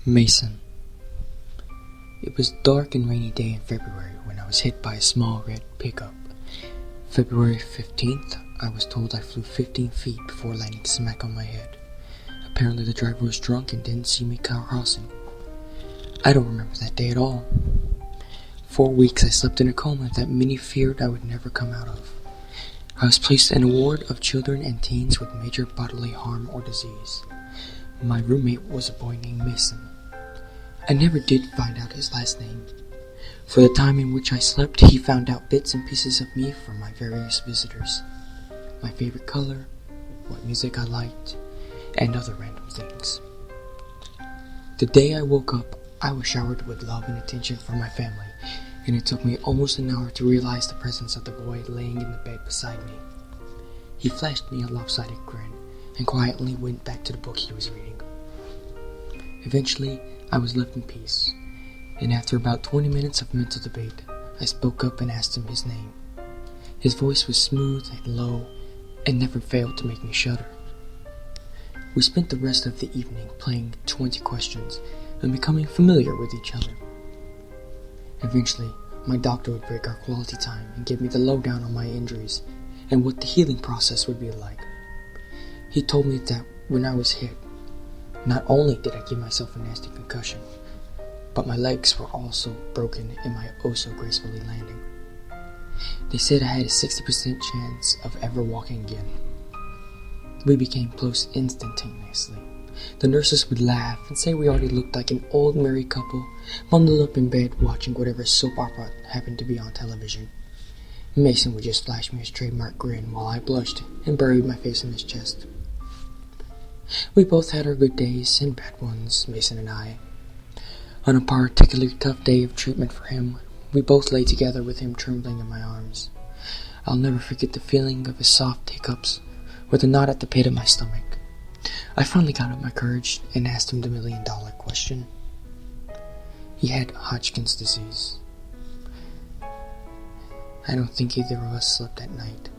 Mason. It was a dark and rainy day in February when I was hit by a small red pickup. February 15th, I was told I flew 15 feet before landing smack on my head. Apparently the driver was drunk and didn't see me crossing. I don't remember that day at all. 4 weeks I slept in a coma that many feared I would never come out of. I was placed in a ward of children and teens with major bodily harm or disease. My roommate was a boy named Mason. I never did find out his last name. For the time in which I slept, he found out bits and pieces of me from my various visitors. My favorite color, what music I liked, and other random things. The day I woke up, I was showered with love and attention from my family, and it took me almost an hour to realize the presence of the boy laying in the bed beside me. He flashed me a lopsided grin and quietly went back to the book he was reading. Eventually, I was left in peace, and after about 20 minutes of mental debate, I spoke up and asked him his name. His voice was smooth and low, and never failed to make me shudder. We spent the rest of the evening playing 20 questions and becoming familiar with each other. Eventually, my doctor would break our quality time and give me the lowdown on my injuries and what the healing process would be like. He told me that when I was hit, not only did I give myself a nasty concussion, but my legs were also broken in my oh-so-gracefully landing. They said I had a 60% chance of ever walking again. We became close instantaneously. The nurses would laugh and say we already looked like an old married couple bundled up in bed watching whatever soap opera happened to be on television. Mason would just flash me his trademark grin while I blushed and buried my face in his chest. We both had our good days and bad ones, Mason and I. On a particularly tough day of treatment for him, we both lay together with him trembling in my arms. I'll never forget the feeling of his soft hiccups with a knot at the pit of my stomach. I finally got up my courage and asked him the million-dollar question. He had Hodgkin's disease. I don't think either of us slept at night.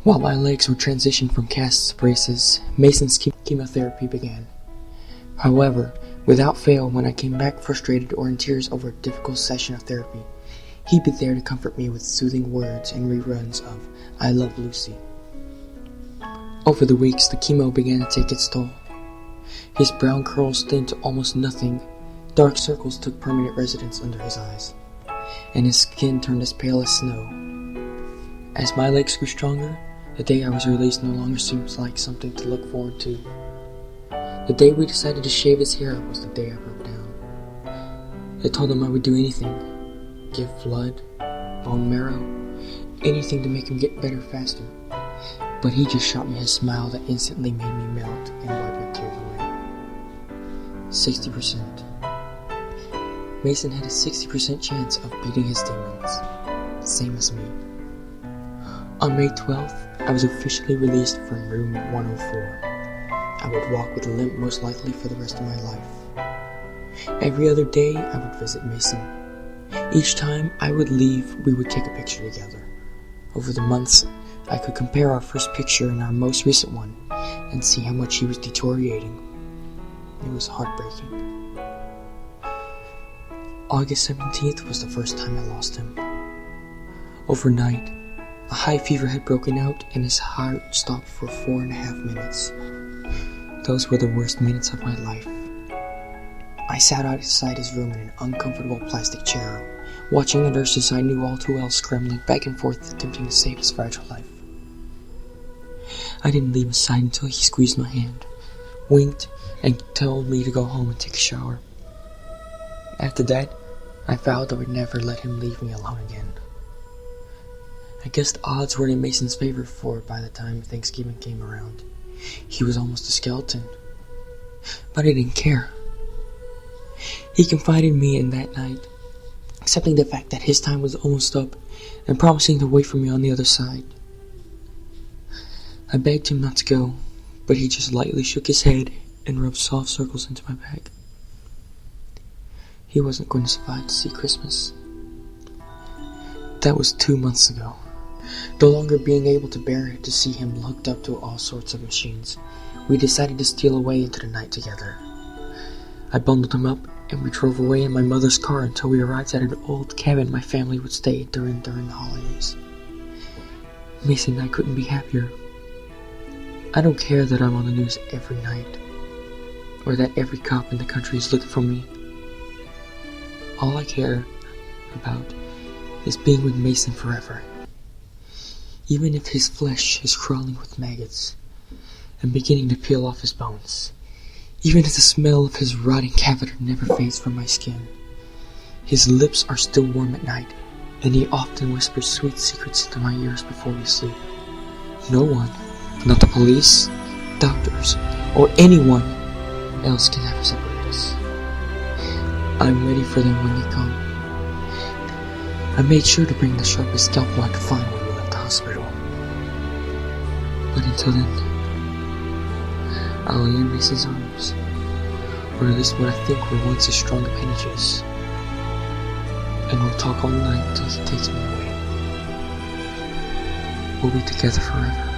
While my legs were transitioned from casts to braces, Mason's chemotherapy began. However, without fail, when I came back frustrated or in tears over a difficult session of therapy, he'd be there to comfort me with soothing words and reruns of I Love Lucy. Over the weeks, the chemo began to take its toll. His brown curls thinned to almost nothing, dark circles took permanent residence under his eyes, and his skin turned as pale as snow. As my legs grew stronger, the day I was released no longer seems like something to look forward to. The day we decided to shave his hair was the day I broke down. I told him I would do anything. Give blood, bone marrow, anything to make him get better faster. But he just shot me a smile that instantly made me melt and wipe my tears away. 60%. Mason had a 60% chance of beating his demons. Same as me. On May 12th, I was officially released from room 104. I would walk with a limp most likely for the rest of my life. Every other day, I would visit Mason. Each time I would leave, we would take a picture together. Over the months, I could compare our first picture and our most recent one and see how much he was deteriorating. It was heartbreaking. August 17th was the first time I lost him. Overnight, a high fever had broken out and his heart stopped for 4.5 minutes. Those were the worst minutes of my life. I sat outside his room in an uncomfortable plastic chair, watching the nurses I knew all too well scrambling back and forth attempting to save his fragile life. I didn't leave his side until he squeezed my hand, winked, and told me to go home and take a shower. After that, I vowed I would never let him leave me alone again. I guess the odds were in Mason's favor, for by the time Thanksgiving came around, he was almost a skeleton. But I didn't care. He confided me in that night, accepting the fact that his time was almost up and promising to wait for me on the other side. I begged him not to go, but he just lightly shook his head and rubbed soft circles into my back. He wasn't going to survive to see Christmas. That was 2 months ago. No longer being able to bear it to see him hooked up to all sorts of machines, we decided to steal away into the night together. I bundled him up, and we drove away in my mother's car until we arrived at an old cabin my family would stay during the holidays. Mason and I couldn't be happier. I don't care that I'm on the news every night, or that every cop in the country is looking for me. All I care about is being with Mason forever. Even if his flesh is crawling with maggots and beginning to peel off his bones. Even if the smell of his rotting cadaver never fades from my skin. His lips are still warm at night, and he often whispers sweet secrets into my ears before we sleep. No one, not the police, doctors, or anyone else can ever separate us. I'm ready for them when they come. I made sure to bring the sharpest scalpel I could find when we left the hospital. But until then, I'll lay in Mason's arms, or at least what I think were once his strong appendages, and we'll talk all night until he takes me away. We'll be together forever.